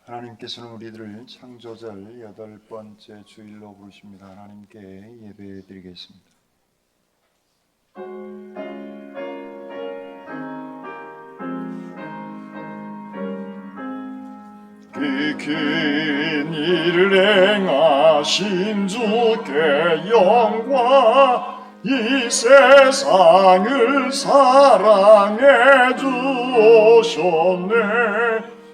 하나님께서는 우리들을 창조절 8번째 주일로 부르십니다. 하나님께 예배 드리겠습니다. 그 큰 일을 행하신 주께 영광, 이 세상을 사랑해 주셨네.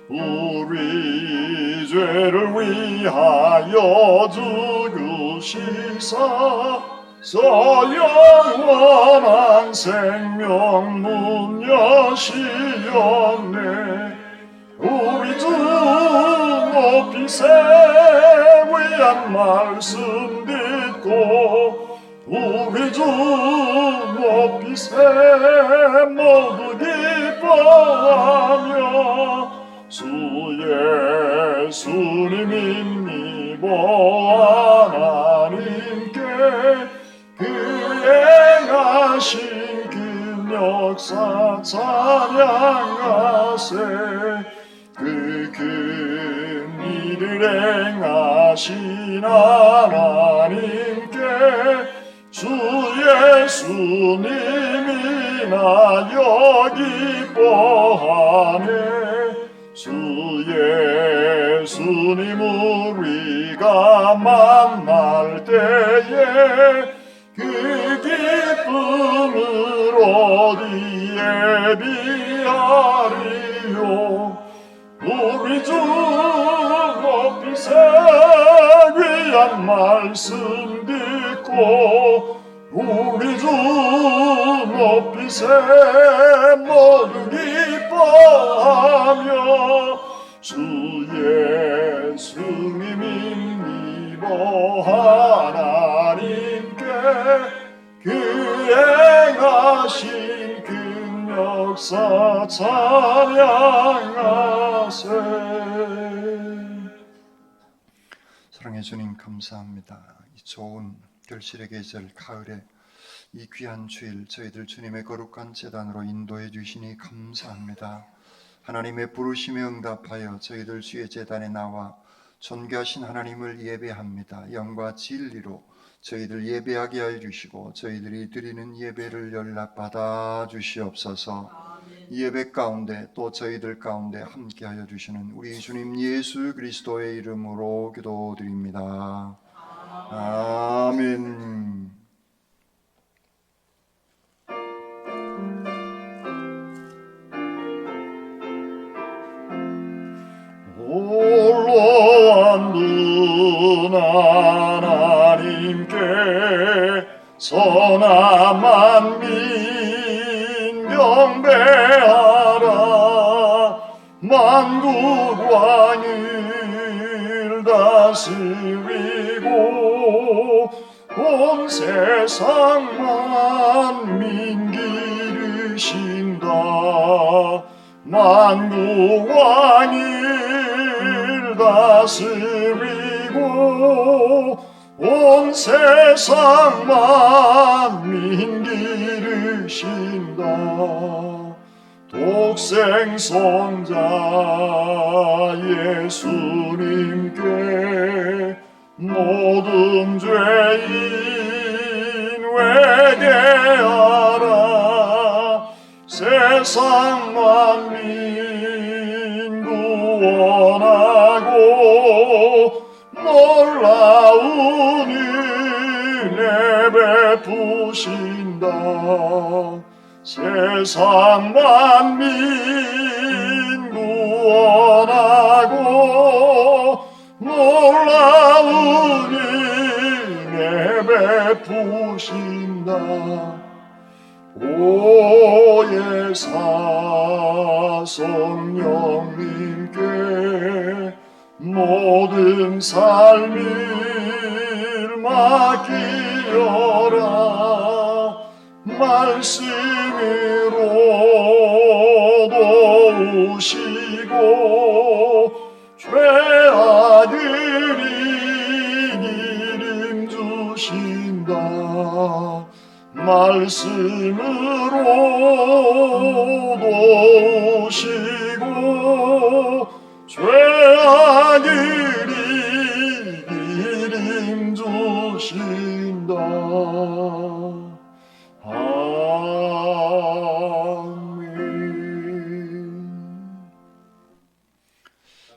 우리 죄를 위하여 죽으시사 영원한 생명 문 여시었네. 우리 주 높이세 위한 말씀 듣고 우리 주 높이세 모두 기뻐하며 주 예수님 믿어 하나님께 그 행하신 그 역사 찬양하세. 그 큰 일을 행하신 하나님께 주 예수님이나 기뻐하네. 주 예수님 우리가 만날 때에 그 기쁨을 어디에 비하리요. 우리 주 높이세 귀한 말씀 듣고 우리 주 높이세 모두 기뻐하며 주 예수님 믿어 하나님께 그 행하신 그 역사 찬양하세. 사랑해 주님 감사합니다. 이 좋은 결실의 계절 가을에 이 귀한 주일 저희들 주님의 거룩한 제단으로 인도해 주시니 감사합니다. 하나님의 부르심에 응답하여 저희들 주의 제단에 나와 존귀하신 하나님을 예배합니다. 영과 진리로 저희들 예배하게 하여 주시고 저희들이 드리는 예배를 연락받아 주시옵소서. 이 예배 가운데 또 저희들 가운데 함께하여 주시는 우리 주님 예수 그리스도의 이름으로 기도드립니다. 아멘. 홀로 없는 하나님께 선한 만민 경배하라. 만국 왕을 다스리고 온 세상 만민 기르신다. 만국 왕을 다스리고 온 세상 만민 기르신다. 독생 성자 예수님께 모든 죄인 회개하라. 세상 만민 구원하고 놀라운 은혜 베푸신다. 세상 만민 구원하고 놀라운 은혜 베푸신다. 오예사 성령님께 모든 삶을 맡기어라. 말씀으로 도우시고 죄아들인 이름 주신다. 말씀으로 도우시고 죄아 그리 기림 주신다.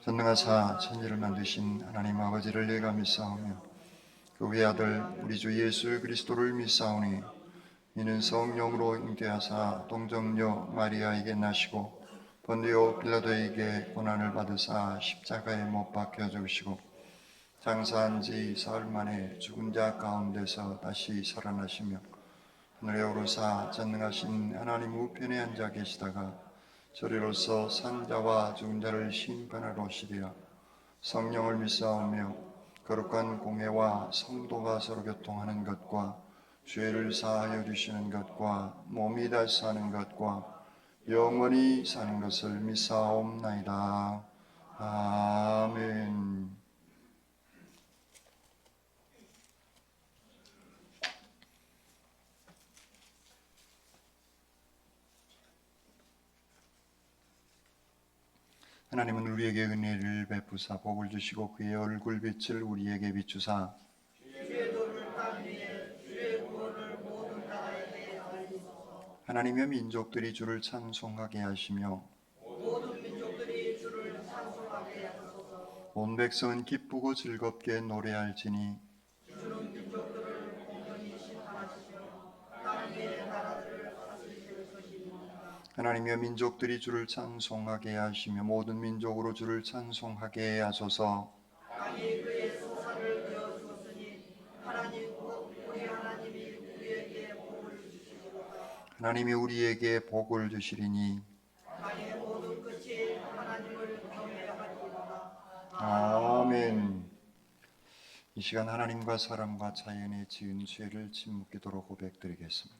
전능하사 천지를 만드신 하나님 아버지를 예가 믿사오며 그 외아들 우리 주 예수 그리스도를 믿사오니 이는 성령으로 잉태하사 동정녀 마리아에게 나시고 본디오 빌라도에게 고난을 받으사 십자가에 못 박혀 죽으시고 장사한 지 사흘 만에 죽은 자 가운데서 다시 살아나시며 하늘에 오르사 전능하신 하나님 우편에 앉아 계시다가 저리로서 산자와 죽은 자를 심판하러 오시리라. 성령을 믿사오며 거룩한 공회와 성도가 서로 교통하는 것과 죄를 사하여 주시는 것과 몸이 다시 사는 것과 영원히 사는 것을 믿사옵나이다. 아멘. 하나님은 우리에게 은혜를 베푸사 복을 주시고 그의 얼굴빛을 우리에게 비추사 하나님의 민족들이 주를 찬송하게 하시며 온 백성은 기쁘고 즐겁게 노래할지니 하나님의 민족들이 주를 찬송하게 하시며 모든 민족으로 주를 찬송하게 하소서. 하나님이 우리에게 복을 주시리니 아멘. 이 시간 하나님과 사람과 자연에 지은 죄를 침묵기도록 고백드리겠습니다.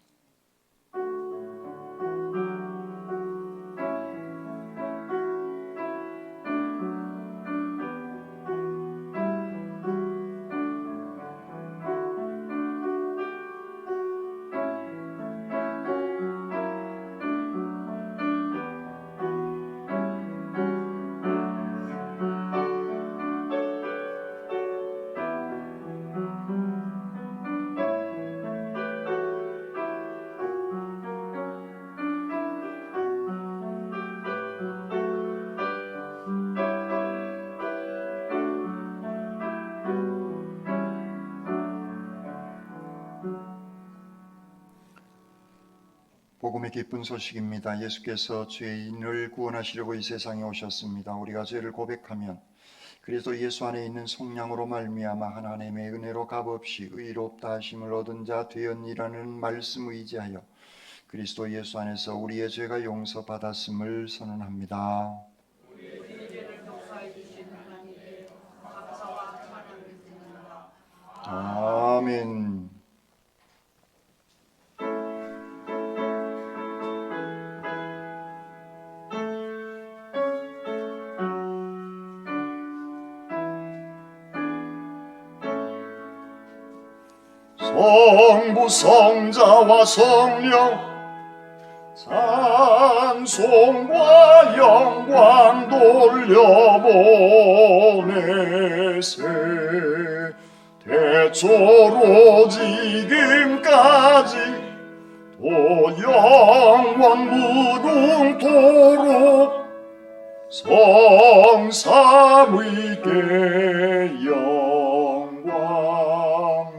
복음의 기쁜 소식입니다. 예수께서 죄인을 구원하시려고 이 세상에 오셨습니다. 우리가 죄를 고백하면 그리스도 예수 안에 있는 속량으로 말미암아 하나님의 은혜로 값없이 의롭다 하심을 얻은 자 되었니라는 말씀 의지하여 그리스도 예수 안에서 우리의 죄가 용서받았음을 선언합니다. 아멘. 성부 성자와 성령 찬송과 영광 돌려보내세 대초로 지금까지 또 영원 무궁토록 성삼위께 영광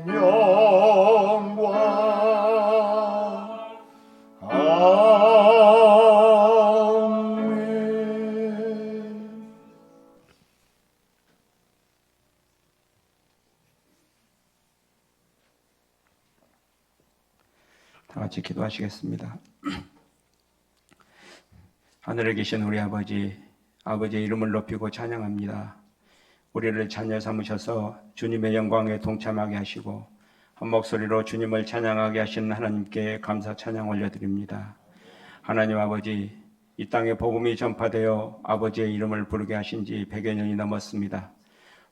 영광 아멘. 다 같이 기도하시겠습니다. 하늘에 계신 우리 아버지의 이름을 높이고 찬양합니다. 우리를 자녀 삼으셔서 주님의 영광에 동참하게 하시고 한 목소리로 주님을 찬양하게 하신 하나님께 감사 찬양 올려드립니다. 하나님 아버지, 이 땅에 복음이 전파되어 아버지의 이름을 부르게 하신 지 100여 년이 넘었습니다.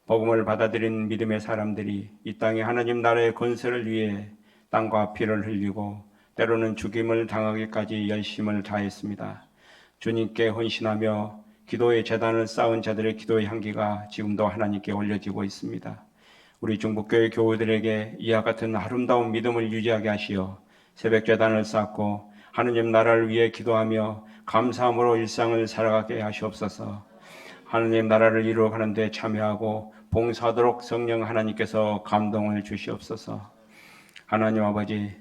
복음을 받아들인 믿음의 사람들이 이 땅에 하나님 나라의 건설을 위해 땅과 피를 흘리고 때로는 죽임을 당하기까지 열심을 다했습니다. 주님께 헌신하며 기도의 제단을 쌓은 자들의 기도의 향기가 지금도 하나님께 올려지고 있습니다. 우리 중북교회 교우들에게 이와 같은 아름다운 믿음을 유지하게 하시어 새벽 제단을 쌓고 하느님 나라를 위해 기도하며 감사함으로 일상을 살아가게 하시옵소서. 하느님 나라를 이루어가는 데 참여하고 봉사하도록 성령 하나님께서 감동을 주시옵소서. 하나님 아버지,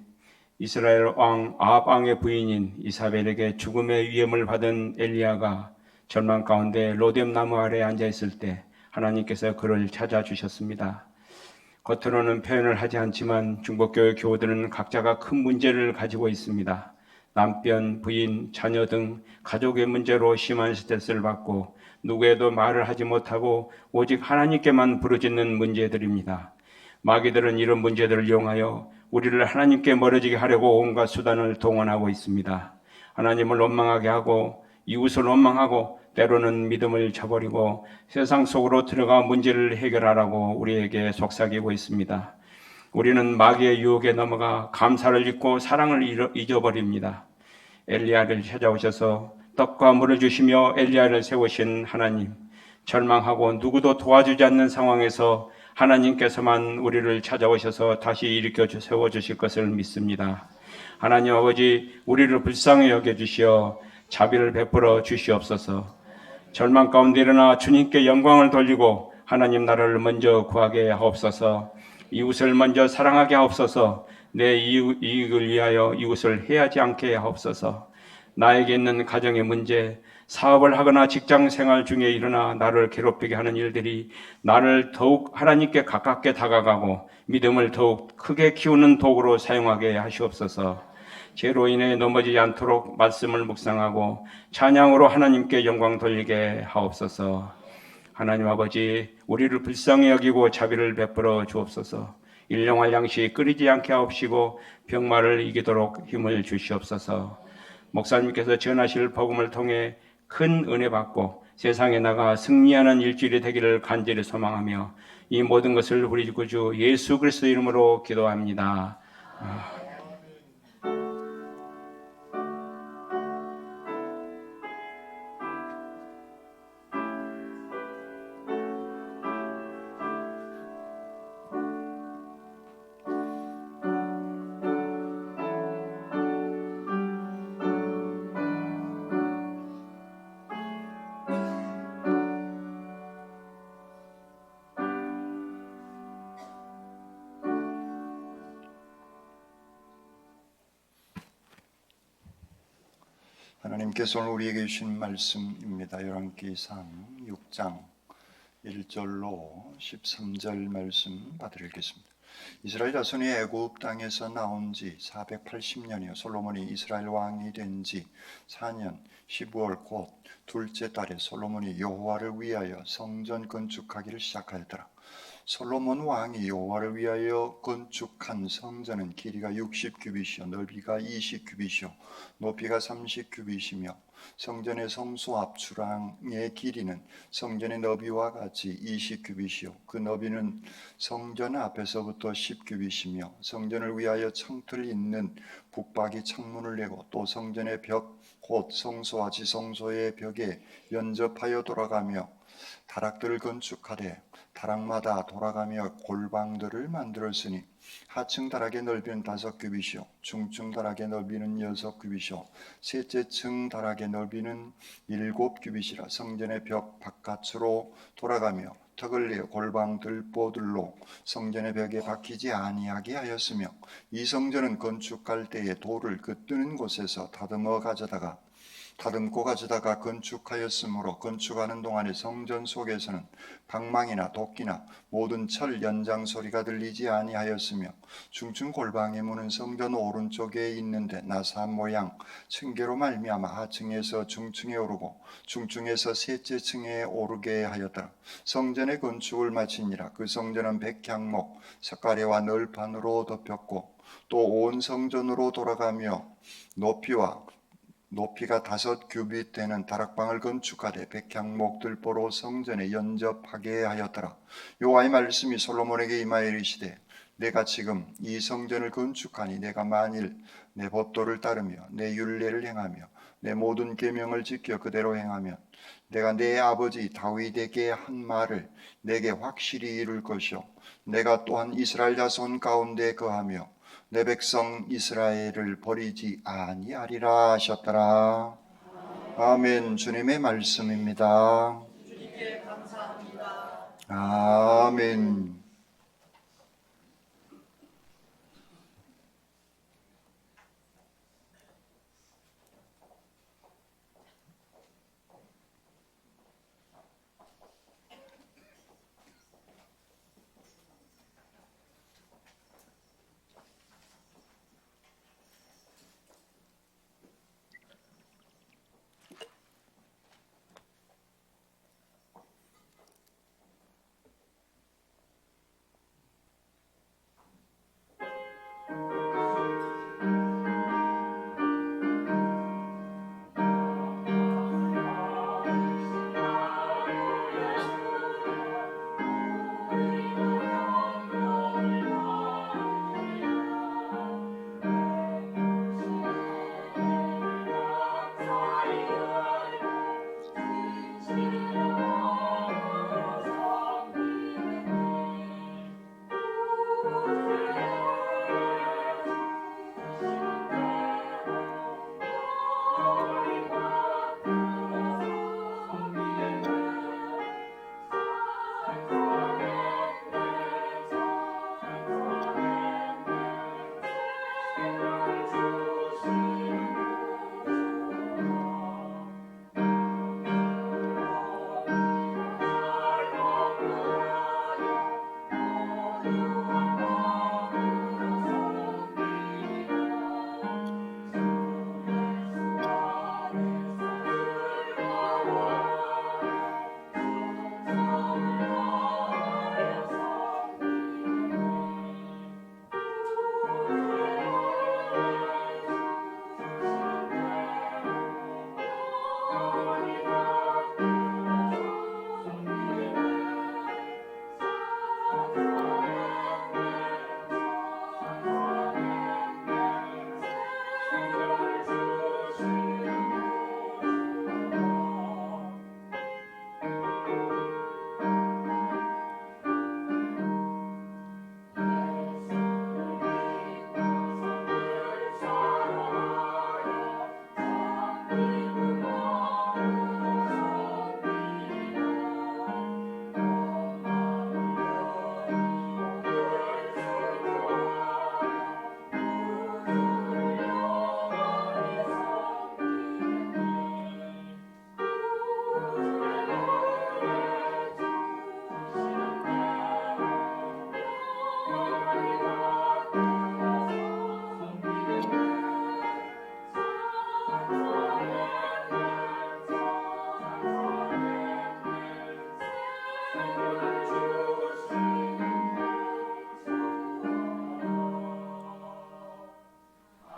이스라엘 왕 아합 왕의 부인인 이사벨에게 죽음의 위험을 받은 엘리야가 절망 가운데 로뎀 나무 아래에 앉아 있을 때 하나님께서 그를 찾아주셨습니다. 겉으로는 표현을 하지 않지만 중국교회 교우들은 각자가 큰 문제를 가지고 있습니다. 남편, 부인, 자녀 등 가족의 문제로 심한 스트레스를 받고 누구에도 말을 하지 못하고 오직 하나님께만 부르짖는 문제들입니다. 마귀들은 이런 문제들을 이용하여 우리를 하나님께 멀어지게 하려고 온갖 수단을 동원하고 있습니다. 하나님을 원망하게 하고 이웃을 원망하고 때로는 믿음을 저버리고 세상 속으로 들어가 문제를 해결하라고 우리에게 속삭이고 있습니다. 우리는 마귀의 유혹에 넘어가 감사를 잊고 사랑을 잊어버립니다. 엘리야를 찾아오셔서 떡과 물을 주시며 엘리야를 세우신 하나님, 절망하고 누구도 도와주지 않는 상황에서 하나님께서만 우리를 찾아오셔서 다시 일으켜 세워주실 것을 믿습니다. 하나님 아버지, 우리를 불쌍히 여겨주시어 자비를 베풀어 주시옵소서. 절망 가운데 일어나 주님께 영광을 돌리고 하나님 나라를 먼저 구하게 하옵소서. 이웃을 먼저 사랑하게 하옵소서. 내 이익을 위하여 이웃을 해하지 않게 하옵소서. 나에게 있는 가정의 문제, 사업을 하거나 직장 생활 중에 일어나 나를 괴롭히게 하는 일들이 나를 더욱 하나님께 가깝게 다가가고 믿음을 더욱 크게 키우는 도구로 사용하게 하시옵소서. 죄로 인해 넘어지지 않도록 말씀을 묵상하고 찬양으로 하나님께 영광 돌리게 하옵소서. 하나님 아버지, 우리를 불쌍히 여기고 자비를 베풀어 주옵소서. 일용할 양식 끓이지 않게 하옵시고 병마를 이기도록 힘을 주시옵소서. 목사님께서 전하실 복음을 통해 큰 은혜 받고 세상에 나가 승리하는 일주일이 되기를 간절히 소망하며 이 모든 것을 우리 구주 예수 그리스도 이름으로 기도합니다. 하나님께서 오늘 우리에게 주신 말씀입니다. 열왕기상 6장 1절로 13절 말씀 받으리겠습니다. 이스라엘 자손이 애굽 땅에서 나온 지 480년이요 솔로몬이 이스라엘 왕이 된 지 4년 12월 곧 둘째 달에 솔로몬이 여호와를 위하여 성전 건축하기를 시작하였더라. 솔로몬 왕이 여호와를 위하여 건축한 성전은 길이가 60규빗이요 넓이가 20규빗이요 높이가 30규빗이며 성전의 성소 앞 주랑의 길이는 성전의 너비와 같이 20규빗이요 그 너비는 성전 앞에서부터 10규빗이며 성전을 위하여 창틀 있는 북박이 창문을 내고 또 성전의 벽 곧 성소와 지성소의 벽에 연접하여 돌아가며 다락들을 건축하되 다락마다 돌아가며 골방들을 만들었으니 하층 다락의 넓이는 5규빗이요 중층 다락의 넓이는 6규빗이요 셋째 층 다락의 넓이는 7규빗이라 성전의 벽 바깥으로 돌아가며 턱을 내어 골방 들보들로 성전의 벽에 박히지 아니하게 하였으며 이 성전은 건축할 때에 돌을 그 뜨는 곳에서 다듬고 가져다가 건축하였으므로 건축하는 동안에 성전 속에서는 방망이나 도끼나 모든 철 연장 소리가 들리지 아니하였으며 중층 골방의 문은 성전 오른쪽에 있는데 나사 모양 층계로 말미암아 하층에서 중층에 오르고 중층에서 셋째 층에 오르게 하였더라. 성전의 건축을 마치니라. 그 성전은 백향목 석가래와 널판으로 덮였고 또 온 성전으로 돌아가며 높이가 5규빗 되는 다락방을 건축하되 백향목 들보로 성전에 연접하게 하였더라. 여호와의 말씀이 솔로몬에게 임하여 이르시되 내가 지금 이 성전을 건축하니 내가 만일 내 법도를 따르며 내 율례를 행하며 내 모든 계명을 지켜 그대로 행하면 내가 내 아버지 다윗에게 한 말을 내게 확실히 이룰 것이요 내가 또한 이스라엘 자손 가운데 거하며 내 백성 이스라엘을 버리지 아니하리라 하셨더라. 아멘. 주님의 말씀입니다. 아멘.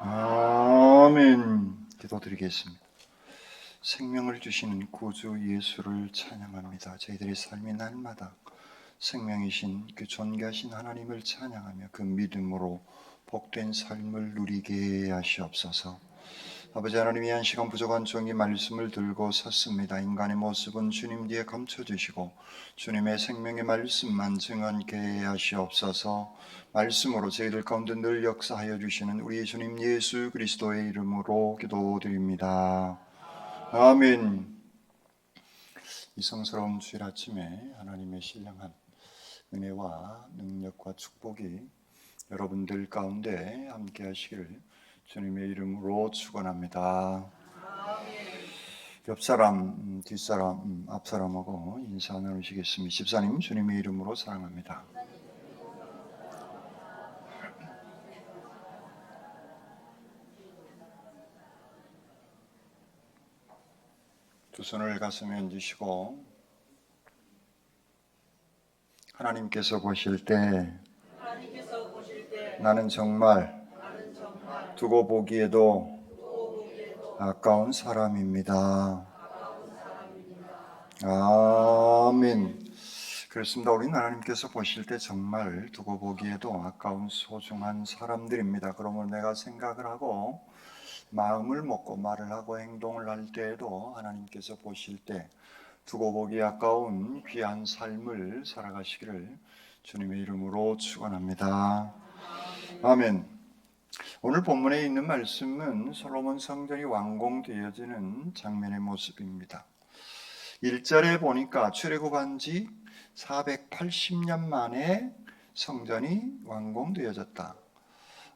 아멘. 기도드리겠습니다. 생명을 주시는 구주 예수를 찬양합니다. 저희들의 삶의 날마다 생명이신 그 존귀하신 하나님을 찬양하며 그 믿음으로 복된 삶을 누리게 하시옵소서. 아버지 하나님, 이 한 시간 부족한 종이 말씀을 들고 섰습니다. 인간의 모습은 주님 뒤에 감춰주시고 주님의 생명의 말씀만 증언케 하시옵소서. 말씀으로 저희들 가운데 늘 역사하여 주시는 우리 주님 예수 그리스도의 이름으로 기도드립니다. 아멘. 이 성스러운 주일 아침에 하나님의 신령한 은혜와 능력과 축복이 여러분들 가운데 함께 하시기를 주님의 이름으로 축원합니다. 옆사람, 뒷사람, 앞사람하고 인사 나누시겠습니다. 집사님, 주님의 이름으로 사랑합니다. 두 손을 가슴에 얹으시고 하나님께서 보실 때 나는 정말 두고 보기에도 아까운 사람입니다. 아멘. 그렇습니다. 우리는 하나님께서 보실 때 정말 두고 보기에도 아까운 소중한 사람들입니다. 그러면 내가 생각을 하고 마음을 먹고 말을 하고 행동을 할 때에도 하나님께서 보실 때 두고 보기 아까운 귀한 삶을 살아가시기를 주님의 이름으로 축원합니다. 아멘. 오늘 본문에 있는 말씀은 솔로몬 성전이 완공되어지는 장면의 모습입니다. 1절에 보니까 출애굽한 지 480년 만에 성전이 완공되어졌다.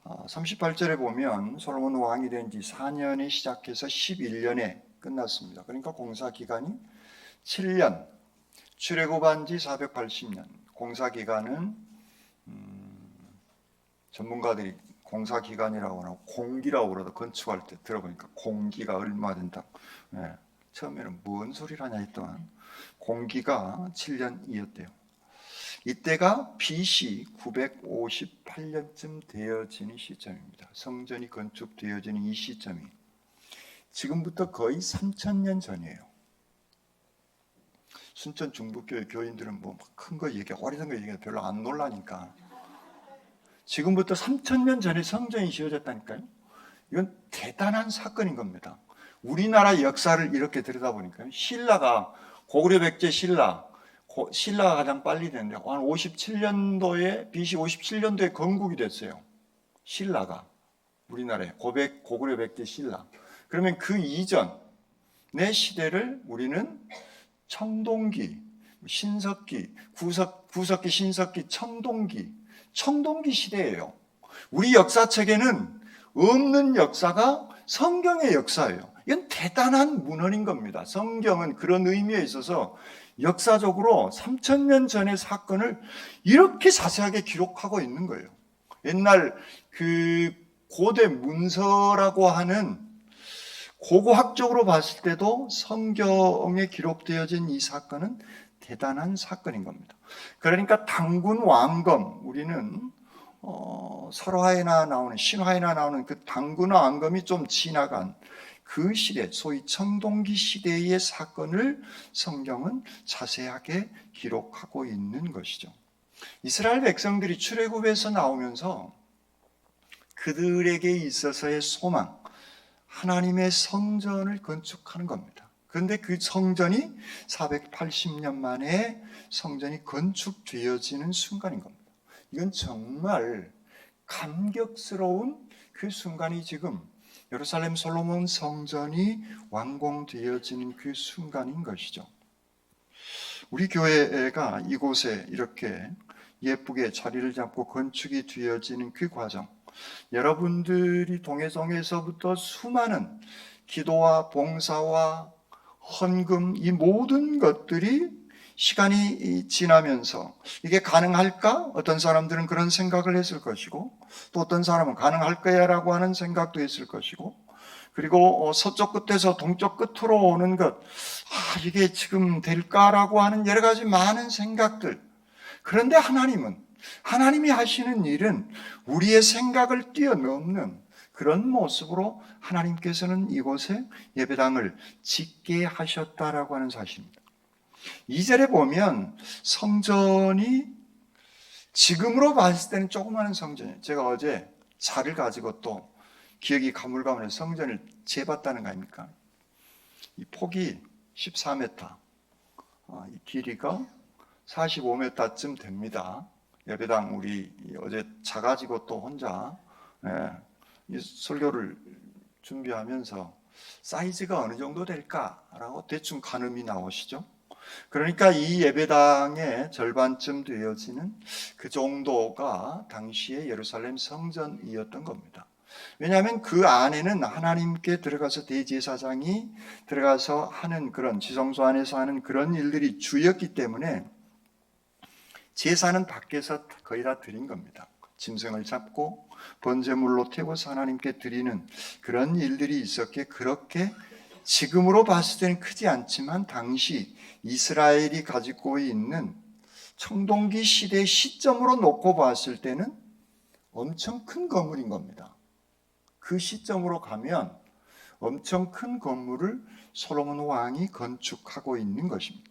38절에 보면 솔로몬 왕이 된 지 4년이 시작해서 11년에 끝났습니다. 그러니까 공사 기간이 7년, 출애굽한 지 480년. 공사 기간은 전문가들이 공사 기간이라고 하고 공기라고 그러다 건축할 때 들어보니까 공기가 얼마 된다. 처음에는 뭔 소리라냐 했더만 공기가 7년이었대요. 이때가 BC 958년쯤 되어지는 시점입니다. 성전이 건축되어지는 이 시점이 지금부터 거의 3000년 전이에요. 순천 중부교회 교인들은 뭐 큰 거 어리석은 거 얘기해 별로 안 놀라니까 지금부터 3000년 전에 성전이 지어졌다니까요. 이건 대단한 사건인 겁니다. 우리나라 역사를 이렇게 들여다보니까 신라가 고구려 백제 신라가 가장 빨리 됐는데 한 57년도에 BC 57년도에 건국이 됐어요. 신라가 우리나라에 고구려 백제 신라. 그러면 그 이전의 시대를 우리는 청동기, 신석기, 구석기, 신석기, 청동기 시대예요. 우리 역사책에는 없는 역사가 성경의 역사예요. 이건 대단한 문헌인 겁니다. 성경은 그런 의미에 있어서 역사적으로 3000년 전의 사건을 이렇게 자세하게 기록하고 있는 거예요. 옛날 그 고대 문서라고 하는 고고학적으로 봤을 때도 성경에 기록되어진 이 사건은 대단한 사건인 겁니다. 그러니까 당군 왕검, 우리는 설화에나 나오는 신화에나 나오는 그 당군 왕검이 좀 지나간 그 시대, 소위 청동기 시대의 사건을 성경은 자세하게 기록하고 있는 것이죠. 이스라엘 백성들이 출애굽에서 나오면서 그들에게 있어서의 소망, 하나님의 성전을 건축하는 겁니다. 그런데 그 성전이 480년 만에 성전이 건축되어지는 순간인 겁니다. 이건 정말 감격스러운 그 순간이 지금 예루살렘 솔로몬 성전이 완공되어지는 그 순간인 것이죠. 우리 교회가 이곳에 이렇게 예쁘게 자리를 잡고 건축이 되어지는 그 과정, 여러분들이 동해성에서부터 수많은 기도와 봉사와 헌금, 이 모든 것들이 시간이 지나면서 이게 가능할까? 어떤 사람들은 그런 생각을 했을 것이고, 또 어떤 사람은 가능할 거야 라고 하는 생각도 했을 것이고, 그리고 서쪽 끝에서 동쪽 끝으로 오는 것, 이게 지금 될까라고 하는 여러 가지 많은 생각들. 그런데 하나님이 하시는 일은 우리의 생각을 뛰어넘는 그런 모습으로 하나님께서는 이곳에 예배당을 짓게 하셨다라고 하는 사실입니다. 2절에 보면 성전이 지금으로 봤을 때는 조그마한 성전이에요. 제가 어제 차를 가지고 또 기억이 가물가물해서 성전을 재봤다는 거 아닙니까? 이 폭이 14m, 이 길이가 45m쯤 됩니다. 예배당 우리 어제 차 가지고 또 혼자 이 설교를 준비하면서 사이즈가 어느 정도 될까라고 대충 가늠이 나오시죠. 그러니까 이 예배당의 절반쯤 되어지는 그 정도가 당시의 예루살렘 성전이었던 겁니다. 왜냐하면 그 안에는 하나님께 들어가서 대제사장이 들어가서 하는 그런 지성소 안에서 하는 그런 일들이 주였기 때문에 제사는 밖에서 거의 다 드린 겁니다. 짐승을 잡고 번제물로 태워서 하나님께 드리는 그런 일들이 있었기에 그렇게 지금으로 봤을 때는 크지 않지만 당시 이스라엘이 가지고 있는 청동기 시대 시점으로 놓고 봤을 때는 엄청 큰 건물인 겁니다. 그 시점으로 가면 엄청 큰 건물을 솔로몬 왕이 건축하고 있는 것입니다.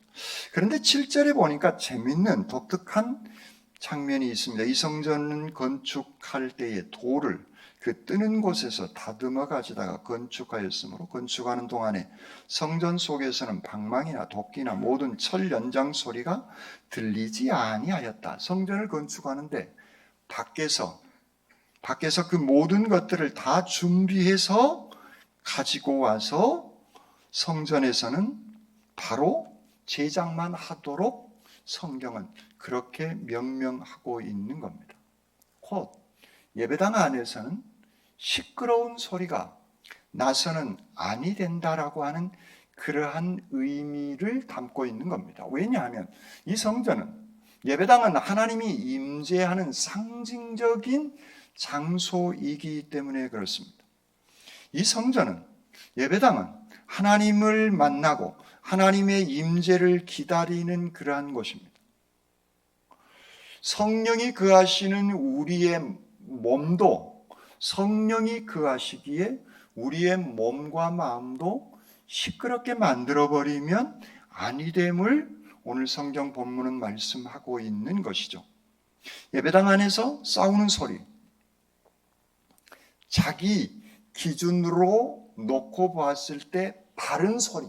그런데 7절에 보니까 재밌는 독특한 장면이 있습니다. 이 성전은 건축할 때에 돌을 그 뜨는 곳에서 다듬어 가지다가 건축하였으므로 건축하는 동안에 성전 속에서는 방망이나 도끼나 모든 철 연장 소리가 들리지 아니하였다. 성전을 건축하는데 밖에서 그 모든 것들을 다 준비해서 가지고 와서 성전에서는 바로 제작만 하도록 성경은 그렇게 명령하고 있는 겁니다. 곧 예배당 안에서는 시끄러운 소리가 나서는 아니 된다라고 하는 그러한 의미를 담고 있는 겁니다. 왜냐하면 이 성전은, 예배당은 하나님이 임재하는 상징적인 장소이기 때문에 그렇습니다. 이 성전은, 예배당은 하나님을 만나고 하나님의 임재를 기다리는 그러한 곳입니다. 성령이 거하시는 우리의 몸도 성령이 거하시기에 우리의 몸과 마음도 시끄럽게 만들어버리면 아니됨을 오늘 성경 본문은 말씀하고 있는 것이죠. 예배당 안에서 싸우는 소리, 자기 기준으로 놓고 보았을 때 바른 소리,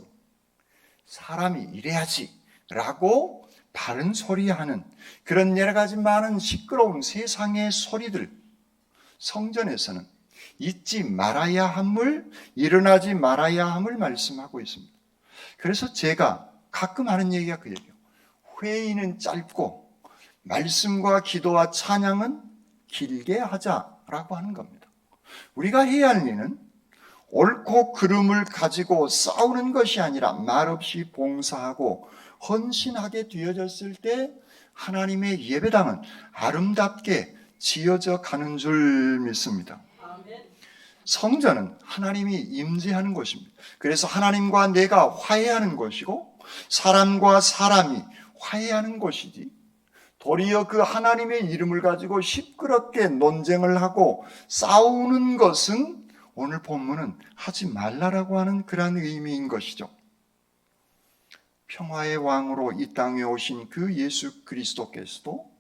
사람이 이래야지 라고 바른 소리하는 그런 여러 가지 많은 시끄러운 세상의 소리들, 성전에서는 잊지 말아야 함을, 일어나지 말아야 함을 말씀하고 있습니다. 그래서 제가 가끔 하는 얘기가 그 얘기예요. 회의는 짧고 말씀과 기도와 찬양은 길게 하자라고 하는 겁니다. 우리가 해야 할 일은 옳고 그름을 가지고 싸우는 것이 아니라 말없이 봉사하고 헌신하게 되어졌을 때 하나님의 예배당은 아름답게 지어져 가는 줄 믿습니다. 성전은 하나님이 임재하는 곳입니다. 그래서 하나님과 내가 화해하는 곳이고 사람과 사람이 화해하는 곳이지, 도리어 그 하나님의 이름을 가지고 시끄럽게 논쟁을 하고 싸우는 것은 오늘 본문은 하지 말라라고 하는 그런 의미인 것이죠. 평화의 왕으로 이 땅에 오신 그 예수 그리스도께서도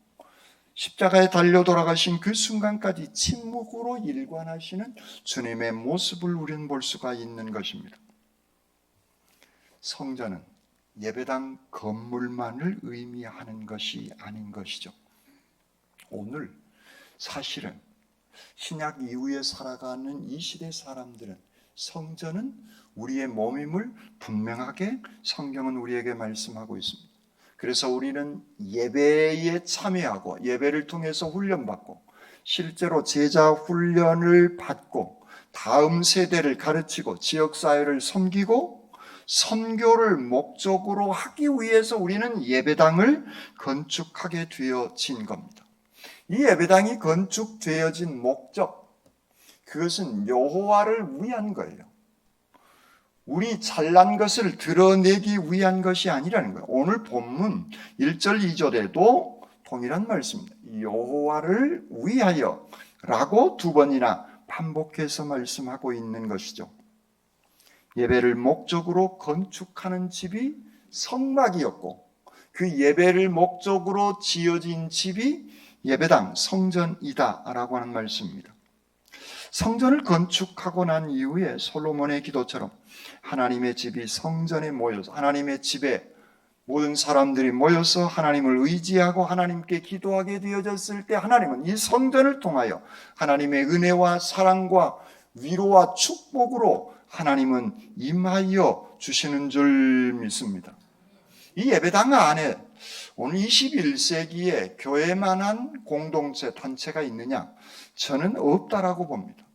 십자가에 달려 돌아가신 그 순간까지 침묵으로 일관하시는 주님의 모습을 우리는 볼 수가 있는 것입니다. 성전은 예배당 건물만을 의미하는 것이 아닌 것이죠. 오늘 사실은 신약 이후에 살아가는 이 시대 사람들은 성전은 우리의 몸임을 분명하게 성경은 우리에게 말씀하고 있습니다. 그래서 우리는 예배에 참여하고 예배를 통해서 훈련받고 실제로 제자 훈련을 받고 다음 세대를 가르치고 지역사회를 섬기고 선교를 목적으로 하기 위해서 우리는 예배당을 건축하게 되어진 겁니다. 이 예배당이 건축되어진 목적, 그것은 여호와를 위한 거예요. 우리 잘난 것을 드러내기 위한 것이 아니라는 거예요. 오늘 본문 1절 2절에도 동일한 말씀입니다. 여호와를 위하여 라고 두 번이나 반복해서 말씀하고 있는 것이죠. 예배를 목적으로 건축하는 집이 성막이었고 그 예배를 목적으로 지어진 집이 예배당, 성전이다 라고 하는 말씀입니다. 성전을 건축하고 난 이후에 솔로몬의 기도처럼 하나님의 집이 성전에 모여서 하나님의 집에 모든 사람들이 모여서 하나님을 의지하고 하나님께 기도하게 되어졌을 때 하나님은 이 성전을 통하여 하나님의 은혜와 사랑과 위로와 축복으로 하나님은 임하여 주시는 줄 믿습니다. 이 예배당 안에 오늘 21세기에 교회만한 공동체, 단체가 있느냐? 저는 없다라고 봅니다.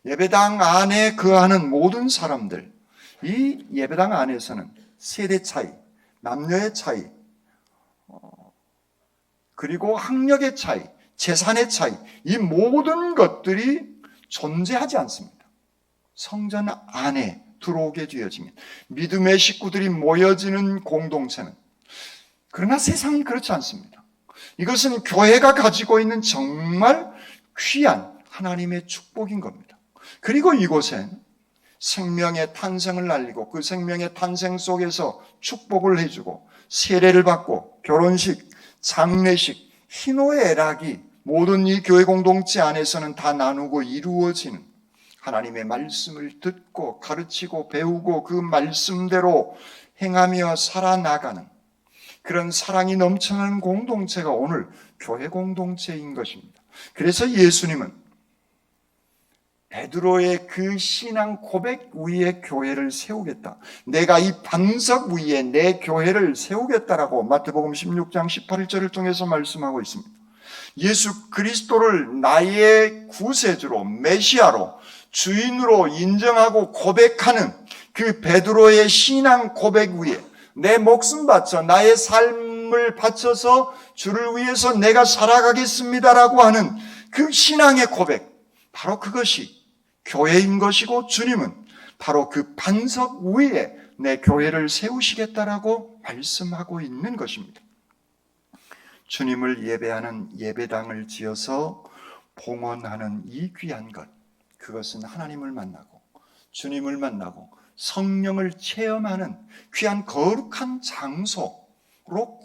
예배당 안에 거하는 모든 사람들, 이 예배당 안에서는 세대 차이, 남녀의 차이, 그리고 학력의 차이, 재산의 차이, 이 모든 것들이 존재하지 않습니다. 성전 안에 들어오게 되어지면 믿음의 식구들이 모여지는 공동체는, 그러나 세상은 그렇지 않습니다. 이것은 교회가 가지고 있는 정말 귀한 하나님의 축복인 겁니다. 그리고 이곳엔 생명의 탄생을 알리고 그 생명의 탄생 속에서 축복을 해주고 세례를 받고 결혼식, 장례식, 희노애락이 모든 이 교회 공동체 안에서는 다 나누고 이루어지는 하나님의 말씀을 듣고 가르치고 배우고 그 말씀대로 행하며 살아나가는 그런 사랑이 넘쳐나는 공동체가 오늘 교회 공동체인 것입니다. 그래서 예수님은 베드로의 그 신앙 고백 위에 교회를 세우겠다. 내가 이 반석 위에 내 교회를 세우겠다라고 마태복음 16장 18절을 통해서 말씀하고 있습니다. 예수 그리스도를 나의 구세주로 메시아로 주인으로 인정하고 고백하는 그 베드로의 신앙 고백 위에 내 목숨 바쳐 나의 삶을 바쳐서 주를 위해서 내가 살아가겠습니다라고 하는 그 신앙의 고백, 바로 그것이 교회인 것이고 주님은 바로 그 반석 위에 내 교회를 세우시겠다라고 말씀하고 있는 것입니다. 주님을 예배하는 예배당을 지어서 봉헌하는 이 귀한 것, 그것은 하나님을 만나고 주님을 만나고 성령을 체험하는 귀한 거룩한 장소로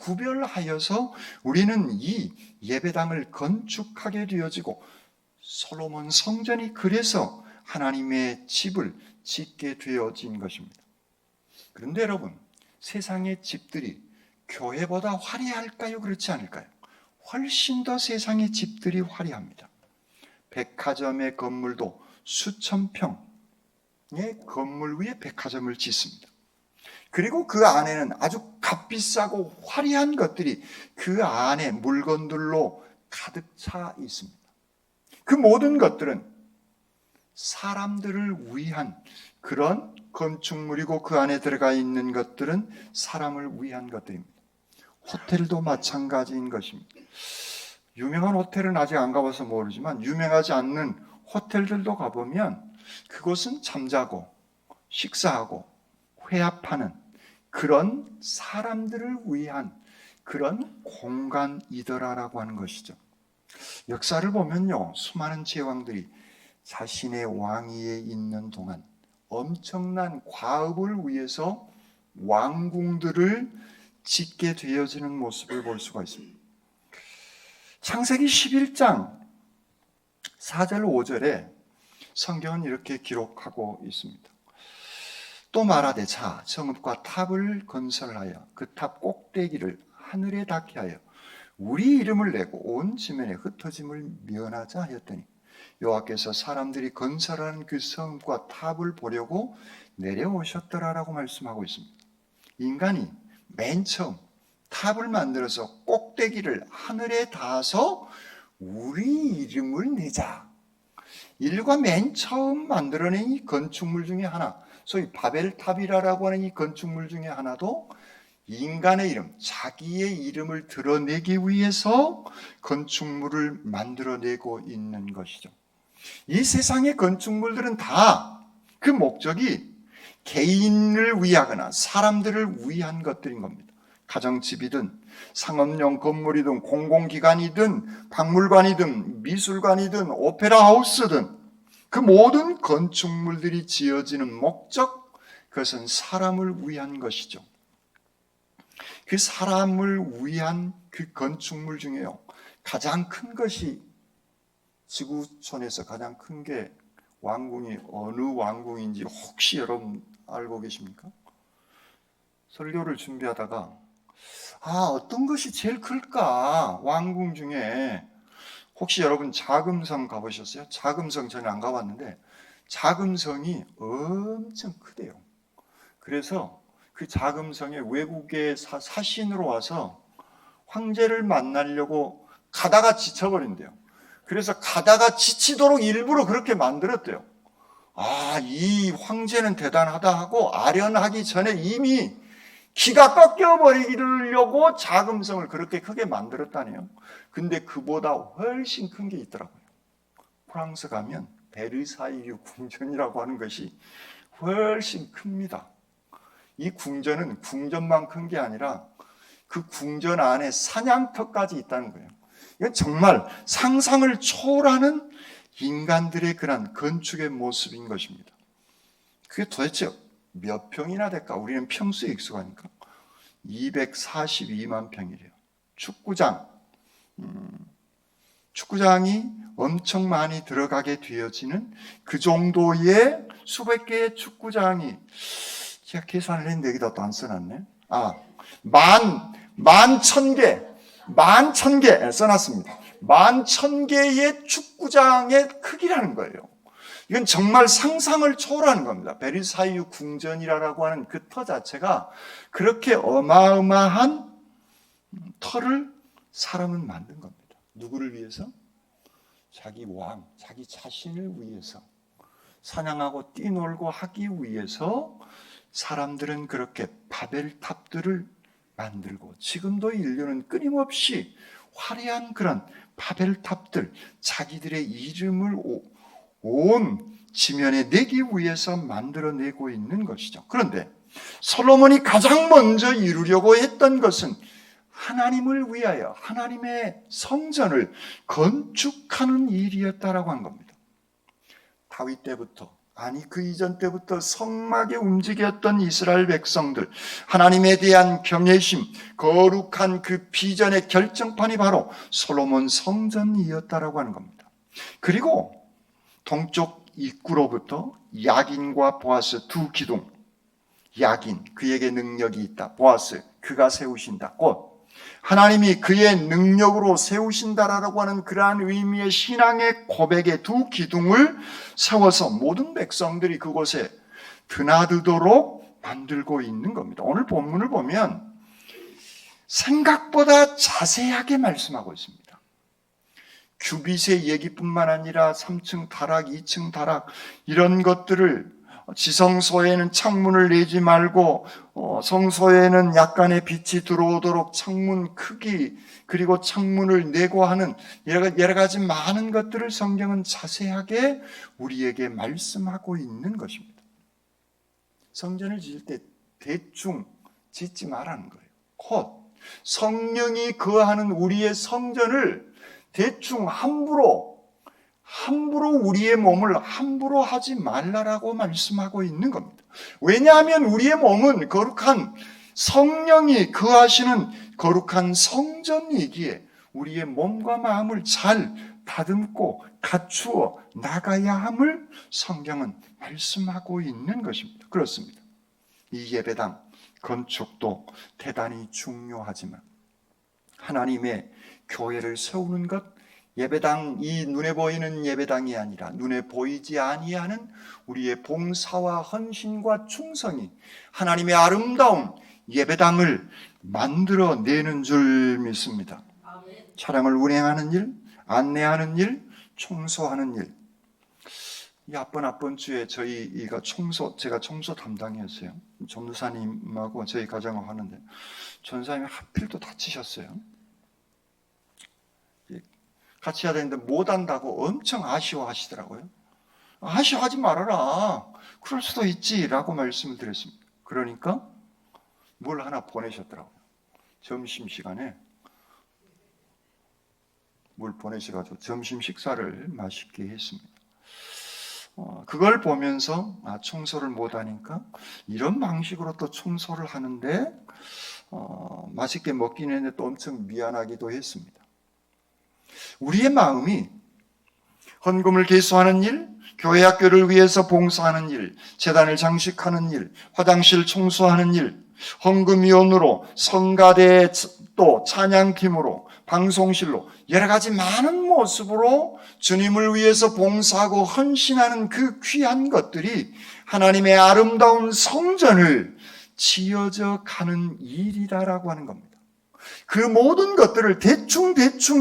구별하여서 우리는 이 예배당을 건축하게 되어지고 솔로몬 성전이 그래서 하나님의 집을 짓게 되어진 것입니다. 그런데 여러분, 세상의 집들이 교회보다 화려할까요? 그렇지 않을까요? 훨씬 더 세상의 집들이 화려합니다. 백화점의 건물도 수천 평의 건물 위에 백화점을 짓습니다. 그리고 그 안에는 아주 값비싸고 화려한 것들이 그 안에 물건들로 가득 차 있습니다. 그 모든 것들은 사람들을 위한 그런 건축물이고 그 안에 들어가 있는 것들은 사람을 위한 것들입니다. 호텔도 마찬가지인 것입니다. 유명한 호텔은 아직 안 가봐서 모르지만 유명하지 않는 호텔들도 가보면 그곳은 잠자고 식사하고 회합하는 그런 사람들을 위한 그런 공간이더라라고 하는 것이죠. 역사를 보면요, 수많은 제왕들이 자신의 왕위에 있는 동안 엄청난 과업을 위해서 왕궁들을 짓게 되어지는 모습을 볼 수가 있습니다. 창세기 11장 4절 5절에 성경은 이렇게 기록하고 있습니다. 또 말하되 자 성읍과 탑을 건설하여 그 탑 꼭대기를 하늘에 닿게 하여 우리 이름을 내고 온 지면에 흩어짐을 면하자 하였더니 여호와께서 사람들이 건설하는 그 성읍과 탑을 보려고 내려오셨더라라고 말씀하고 있습니다. 인간이 맨 처음 탑을 만들어서 꼭대기를 하늘에 닿아서 우리 이름을 내자. 인류가 맨 처음 만들어낸 이 건축물 중에 하나, 소위 바벨탑이라고 하는 이 건축물 중에 하나도 인간의 이름, 자기의 이름을 드러내기 위해서 건축물을 만들어내고 있는 것이죠. 이 세상의 건축물들은 다 그 목적이 개인을 위하거나 사람들을 위한 것들인 겁니다. 가정집이든 상업용 건물이든 공공기관이든 박물관이든 미술관이든 오페라 하우스든 그 모든 건축물들이 지어지는 목적, 그것은 사람을 위한 것이죠. 그 사람을 위한 그 건축물 중에요, 가장 큰 것이 지구촌에서 가장 큰 게 왕궁이 어느 왕궁인지 혹시 여러분 알고 계십니까? 설교를 준비하다가 어떤 것이 제일 클까? 왕궁 중에 혹시 여러분 자금성 가보셨어요? 자금성 저는 안 가봤는데 자금성이 엄청 크대요. 그래서 그 자금성에 외국의 사신으로 와서 황제를 만나려고 가다가 지쳐버린대요. 그래서 가다가 지치도록 일부러 그렇게 만들었대요. 이 황제는 대단하다 하고 아련하기 전에 이미 기가 꺾여버리려고 자금성을 그렇게 크게 만들었다네요. 근데 그보다 훨씬 큰 게 있더라고요. 프랑스 가면 베르사유 궁전이라고 하는 것이 훨씬 큽니다. 이 궁전은 궁전만 큰 게 아니라 그 궁전 안에 사냥터까지 있다는 거예요. 이건 정말 상상을 초월하는 인간들의 그런 건축의 모습인 것입니다. 그게 도대체 몇 평이나 될까? 우리는 평수에 익숙하니까 242만 평이래요. 축구장 축구장이 엄청 많이 들어가게 되어지는 그 정도의 수백 개의 축구장이, 제가 계산을 했는데 여기다 또 안 써놨네. 만 천 개 써놨습니다. 11,000개의 축구장의 크기라는 거예요. 이건 정말 상상을 초월하는 겁니다. 베르사유 궁전이라고 하는 그 터 자체가 그렇게 어마어마한 터를 사람은 만든 겁니다. 누구를 위해서? 자기 왕, 자기 자신을 위해서, 사냥하고 뛰놀고 하기 위해서 사람들은 그렇게 바벨탑들을 만들고, 지금도 인류는 끊임없이 화려한 그런 바벨탑들, 자기들의 이름을 온 지면에 내기 위해서 만들어내고 있는 것이죠. 그런데 솔로몬이 가장 먼저 이루려고 했던 것은 하나님을 위하여 하나님의 성전을 건축하는 일이었다라고 한 겁니다. 다윗 때부터, 아니 그 이전 때부터 성막에 움직였던 이스라엘 백성들, 하나님에 대한 경외심, 거룩한 그 비전의 결정판이 바로 솔로몬 성전이었다라고 하는 겁니다. 그리고 동쪽 입구로부터 야긴과 보아스 두 기둥, 야긴, 그에게 능력이 있다. 보아스, 그가 세우신다. 곧 하나님이 그의 능력으로 세우신다라고 하는 그러한 의미의 신앙의 고백의 두 기둥을 세워서 모든 백성들이 그곳에 드나들도록 만들고 있는 겁니다. 오늘 본문을 보면 생각보다 자세하게 말씀하고 있습니다. 규빗의 얘기뿐만 아니라 3층 다락, 2층 다락 이런 것들을, 지성소에는 창문을 내지 말고 성소에는 약간의 빛이 들어오도록 창문 크기, 그리고 창문을 내고 하는 여러 가지 많은 것들을 성경은 자세하게 우리에게 말씀하고 있는 것입니다. 성전을 지을 때 대충 짓지 말라는 거예요. 곧 성령이 거하는 우리의 성전을 대충 함부로 우리의 몸을 함부로 하지 말라라고 말씀하고 있는 겁니다. 왜냐하면 우리의 몸은 거룩한 성령이 거하시는 거룩한 성전이기에 우리의 몸과 마음을 잘 다듬고 갖추어 나가야 함을 성경은 말씀하고 있는 것입니다. 그렇습니다. 이 예배당 건축도 대단히 중요하지만 하나님의 교회를 세우는 것, 예배당, 이 눈에 보이는 예배당이 아니라 눈에 보이지 아니하는 우리의 봉사와 헌신과 충성이 하나님의 아름다운 예배당을 만들어내는 줄 믿습니다. 차량을 운행하는 일, 안내하는 일, 청소하는 일. 이 앞번 주에 제가 청소 담당이었어요. 전도사님하고 저희 가정을 하는데 전사님이 하필 또 다치셨어요. 같이 해야 되는데 못한다고 엄청 아쉬워하시더라고요. 아쉬워하지 말아라. 그럴 수도 있지 라고 말씀을 드렸습니다. 그러니까 뭘 하나 보내셨더라고요. 점심시간에 뭘 보내셔가지고 점심 식사를 맛있게 했습니다. 그걸 보면서 청소를 못하니까 이런 방식으로 또 청소를 하는데 맛있게 먹긴 했는데 또 엄청 미안하기도 했습니다. 우리의 마음이 헌금을 개수하는 일, 교회 학교를 위해서 봉사하는 일, 재단을 장식하는 일, 화장실 청소하는 일, 헌금위원으로, 성가대 또 찬양팀으로, 방송실로 여러 가지 많은 모습으로 주님을 위해서 봉사하고 헌신하는 그 귀한 것들이 하나님의 아름다운 성전을 지어져 가는 일이다라고 하는 겁니다. 그 모든 것들을 대충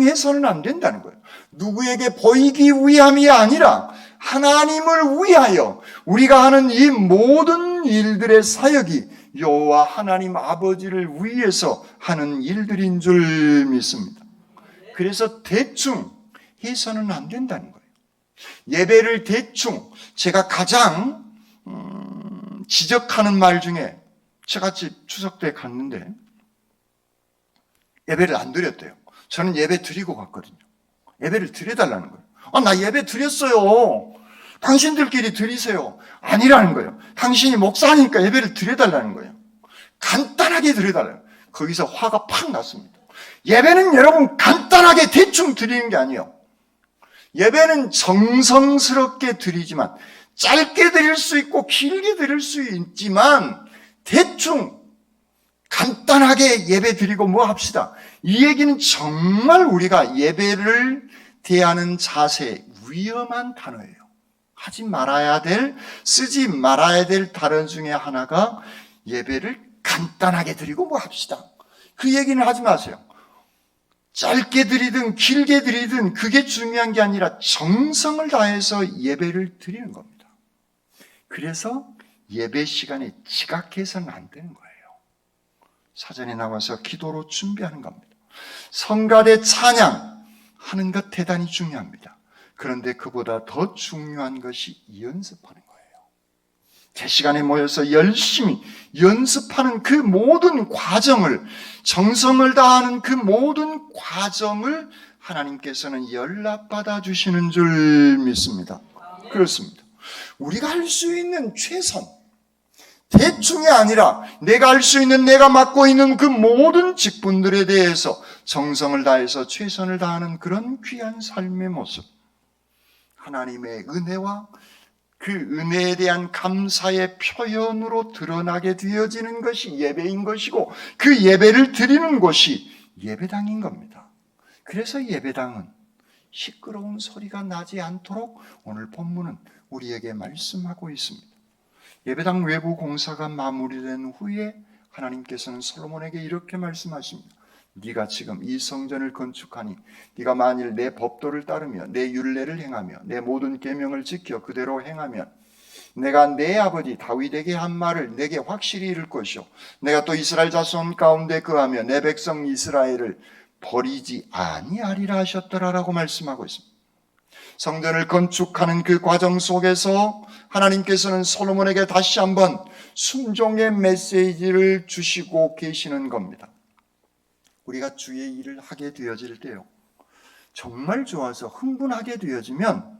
해서는 안 된다는 거예요. 누구에게 보이기 위함이 아니라 하나님을 위하여 우리가 하는 이 모든 일들의 사역이 여호와 하나님 아버지를 위해서 하는 일들인 줄 믿습니다. 그래서 대충 해서는 안 된다는 거예요. 예배를 대충, 제가 가장 지적하는 말 중에, 제가 추석 때 갔는데 예배를 안 드렸대요. 저는 예배 드리고 갔거든요. 예배를 드려달라는 거예요. 나 예배 드렸어요. 당신들끼리 드리세요. 아니라는 거예요. 당신이 목사니까 예배를 드려달라는 거예요. 간단하게 드려달라는 거예요. 거기서 화가 팍 났습니다. 예배는 여러분 간단하게 대충 드리는 게 아니에요. 예배는 정성스럽게 드리지만, 짧게 드릴 수 있고 길게 드릴 수 있지만, 대충 간단하게 예배 드리고 뭐 합시다. 이 얘기는 정말 우리가 예배를 대하는 자세, 위험한 단어예요. 하지 말아야 될, 쓰지 말아야 될 단어 중에 하나가 예배를 간단하게 드리고 뭐 합시다. 그 얘기는 하지 마세요. 짧게 드리든 길게 드리든 그게 중요한 게 아니라 정성을 다해서 예배를 드리는 겁니다. 그래서 예배 시간에 지각해서는 안 되는 거예요. 사전에 나와서 기도로 준비하는 겁니다. 성가대 찬양하는 것 대단히 중요합니다. 그런데 그보다 더 중요한 것이 연습하는 거예요. 제 시간에 모여서 열심히 연습하는 그 모든 과정을, 정성을 다하는 그 모든 과정을 하나님께서는 연락받아 주시는 줄 믿습니다. 그렇습니다. 우리가 할 수 있는 최선, 대충이 아니라 내가 할 수 있는, 내가 맡고 있는 그 모든 직분들에 대해서 정성을 다해서 최선을 다하는 그런 귀한 삶의 모습, 하나님의 은혜와 그 은혜에 대한 감사의 표현으로 드러나게 되어지는 것이 예배인 것이고, 그 예배를 드리는 곳이 예배당인 겁니다. 그래서 예배당은 시끄러운 소리가 나지 않도록 오늘 본문은 우리에게 말씀하고 있습니다. 예배당 외부 공사가 마무리된 후에 하나님께서는 솔로몬에게 이렇게 말씀하십니다. 네가 지금 이 성전을 건축하니 네가 만일 내 법도를 따르며 내 율례를 행하며 내 모든 계명을 지켜 그대로 행하면 내가 내 아버지 다윗에게 한 말을 내게 확실히 이룰 것이요 내가 또 이스라엘 자손 가운데 거하며 내 백성 이스라엘을 버리지 아니하리라 하셨더라라고 말씀하고 있습니다. 성전을 건축하는 그 과정 속에서 하나님께서는 솔로몬에게 다시 한번 순종의 메시지를 주시고 계시는 겁니다. 우리가 주의 일을 하게 되어질 때요, 정말 좋아서 흥분하게 되어지면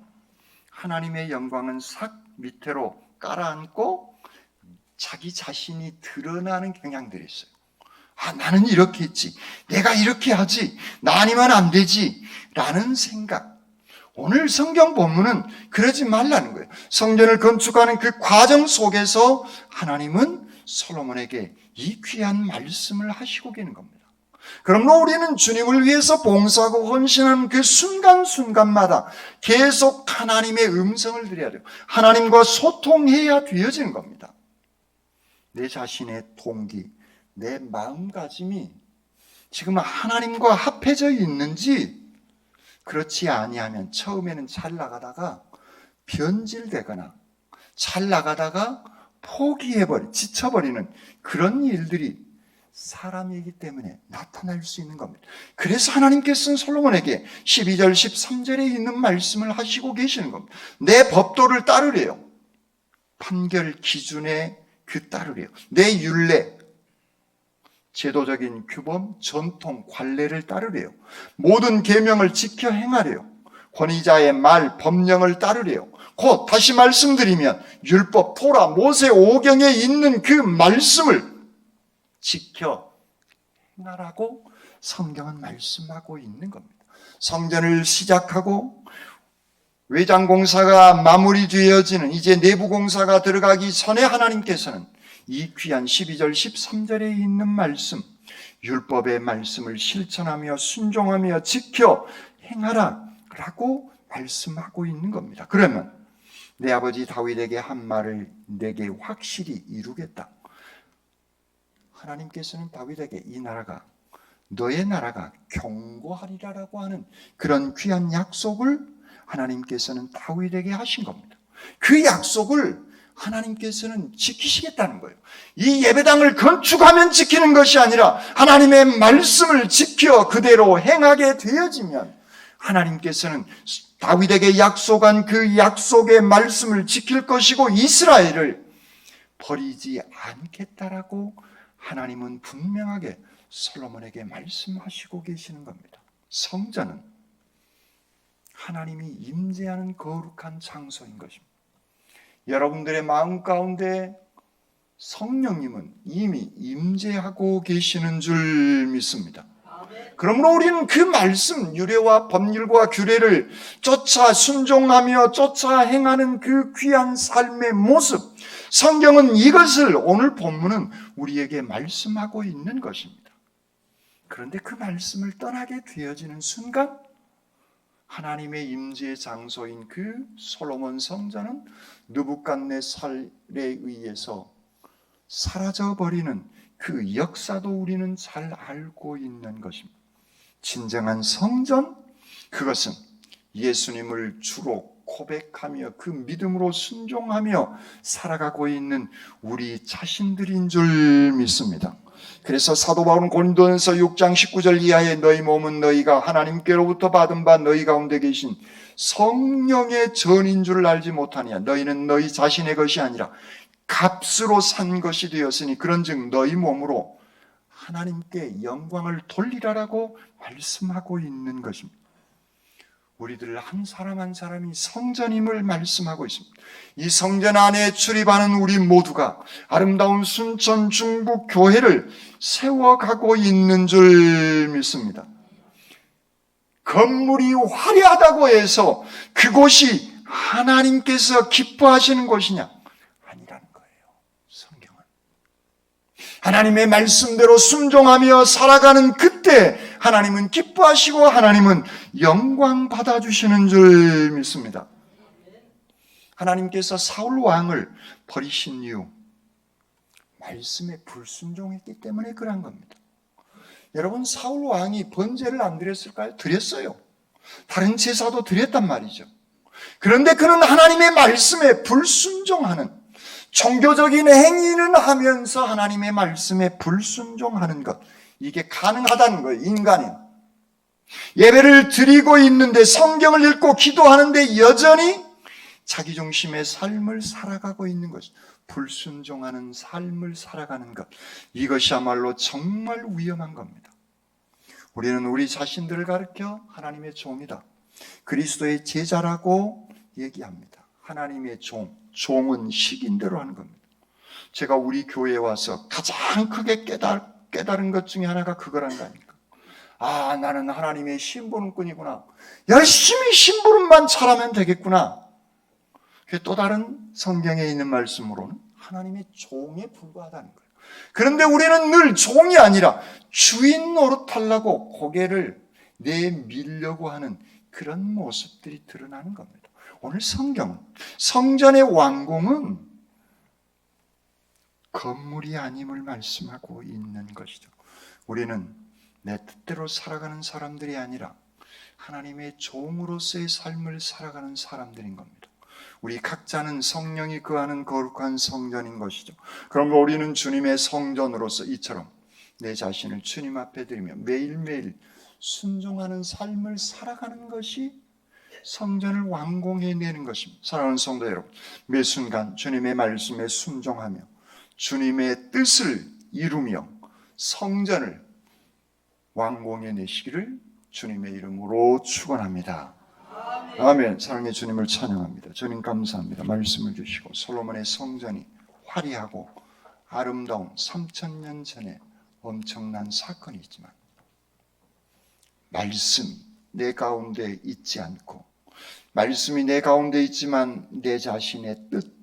하나님의 영광은 싹 밑으로 깔아앉고 자기 자신이 드러나는 경향들이 있어요. 나는 이렇게 했지, 내가 이렇게 하지, 나 아니면 안 되지 라는 생각. 오늘 성경 본문은 그러지 말라는 거예요. 성전을 건축하는 그 과정 속에서 하나님은 솔로몬에게 이 귀한 말씀을 하시고 계는 겁니다. 그러므로 우리는 주님을 위해서 봉사하고 헌신하는 그 순간순간마다 계속 하나님의 음성을 드려야 돼요. 하나님과 소통해야 되어지는 겁니다. 내 자신의 동기, 내 마음가짐이 지금 하나님과 합해져 있는지, 그렇지 아니하면 처음에는 잘 나가다가 변질되거나 잘 나가다가 지쳐버리는 그런 일들이 사람이기 때문에 나타날 수 있는 겁니다. 그래서 하나님께서는 솔로몬에게 12절 13절에 있는 말씀을 하시고 계시는 겁니다. 내 법도를 따르래요. 판결 기준에 따르래요. 내 율례, 제도적인 규범, 전통, 관례를 따르래요. 모든 계명을 지켜 행하래요. 권위자의 말, 법령을 따르래요. 곧 다시 말씀드리면 율법, 토라, 모세 오경에 있는 그 말씀을 지켜 행하라고 성경은 말씀하고 있는 겁니다. 성전을 시작하고 외장 공사가 마무리되어지는 이제 내부 공사가 들어가기 전에 하나님께서는 이 귀한 12절 13절에 있는 말씀, 율법의 말씀을 실천하며 순종하며 지켜 행하라 라고 말씀하고 있는 겁니다. 그러면 내 아버지 다윗에게 한 말을 내게 확실히 이루겠다. 하나님께서는 다윗에게 이 나라가, 너의 나라가 견고하리라라고 하는 그런 귀한 약속을 하나님께서는 다윗에게 하신 겁니다. 그 약속을 하나님께서는 지키시겠다는 거예요. 이 예배당을 건축하면 지키는 것이 아니라 하나님의 말씀을 지켜 그대로 행하게 되어지면 하나님께서는 다윗에게 약속한 그 약속의 말씀을 지킬 것이고 이스라엘을 버리지 않겠다라고 하나님은 분명하게 솔로몬에게 말씀하시고 계시는 겁니다. 성전은 하나님이 임재하는 거룩한 장소인 것입니다. 여러분들의 마음 가운데 성령님은 이미 임재하고 계시는 줄 믿습니다. 그러므로 우리는 그 말씀, 유례와 법률과 규례를 쫓아 순종하며 쫓아 행하는 그 귀한 삶의 모습, 성경은 이것을 오늘 본문은 우리에게 말씀하고 있는 것입니다. 그런데 그 말씀을 떠나게 되어지는 순간 하나님의 임재의 장소인 그 솔로몬 성전은 느부갓네살에 의해서 사라져버리는 그 역사도 우리는 잘 알고 있는 것입니다. 진정한 성전, 그것은 예수님을 주로 고백하며 그 믿음으로 순종하며 살아가고 있는 우리 자신들인 줄 믿습니다. 그래서 사도 바울은 고린도전서 6장 19절 이하에 너희 몸은 너희가 하나님께로부터 받은 바 너희 가운데 계신 성령의 전인 줄 알지 못하느냐. 너희는 너희 자신의 것이 아니라 값으로 산 것이 되었으니 그런즉 너희 몸으로 하나님께 영광을 돌리라라고 말씀하고 있는 것입니다. 우리들 한 사람 한 사람이 성전임을 말씀하고 있습니다. 이 성전 안에 출입하는 우리 모두가 아름다운 순천 중국 교회를 세워가고 있는 줄 믿습니다. 건물이 화려하다고 해서 그곳이 하나님께서 기뻐하시는 곳이냐? 아니라는 거예요. 성경은 하나님의 말씀대로 순종하며 살아가는 그때 하나님은 기뻐하시고 하나님은 영광 받아주시는 줄 믿습니다. 하나님께서 사울 왕을 버리신 이유, 말씀에 불순종했기 때문에 그런 겁니다. 여러분, 사울 왕이 번제를 안 드렸을까요? 드렸어요. 다른 제사도 드렸단 말이죠. 그런데 그는 하나님의 말씀에 불순종하는, 종교적인 행위는 하면서 하나님의 말씀에 불순종하는 것, 이게 가능하다는 거예요. 인간이 예배를 드리고 있는데, 성경을 읽고 기도하는데 여전히 자기중심의 삶을 살아가고 있는 것, 불순종하는 삶을 살아가는 것, 이것이야말로 정말 위험한 겁니다. 우리는 우리 자신들을 가르쳐 하나님의 종이다, 그리스도의 제자라고 얘기합니다. 하나님의 종은 식인대로 하는 겁니다. 제가 우리 교회에 와서 가장 크게 깨달은 것 중에 하나가 그거란 거 아닙니까? 아, 나는 하나님의 심부름꾼이구나. 열심히 심부름만 잘하면 되겠구나. 또 다른 성경에 있는 말씀으로는 하나님의 종에 불과하다는 거예요. 그런데 우리는 늘 종이 아니라 주인 노릇하려고 고개를 내밀려고 하는 그런 모습들이 드러나는 겁니다. 오늘 성전의 완공은 건물이 아님을 말씀하고 있는 것이죠. 우리는 내 뜻대로 살아가는 사람들이 아니라 하나님의 종으로서의 삶을 살아가는 사람들인 겁니다. 우리 각자는 성령이 거하는 거룩한 성전인 것이죠. 그러므로 우리는 주님의 성전으로서 이처럼 내 자신을 주님 앞에 드리며 매일매일 순종하는 삶을 살아가는 것이 성전을 완공해내는 것입니다. 사랑하는 성도 여러분, 매 순간 주님의 말씀에 순종하며 주님의 뜻을 이루며 성전을 완공해내시기를 주님의 이름으로 축원합니다. 아멘. 사랑의 주님을 찬양합니다. 주님 감사합니다. 말씀을 주시고 솔로몬의 성전이 화려하고 아름다운 3000년 전에 엄청난 사건이 있지만 말씀이 내 가운데 있지 않고, 말씀이 내 가운데 있지만 내 자신의 뜻,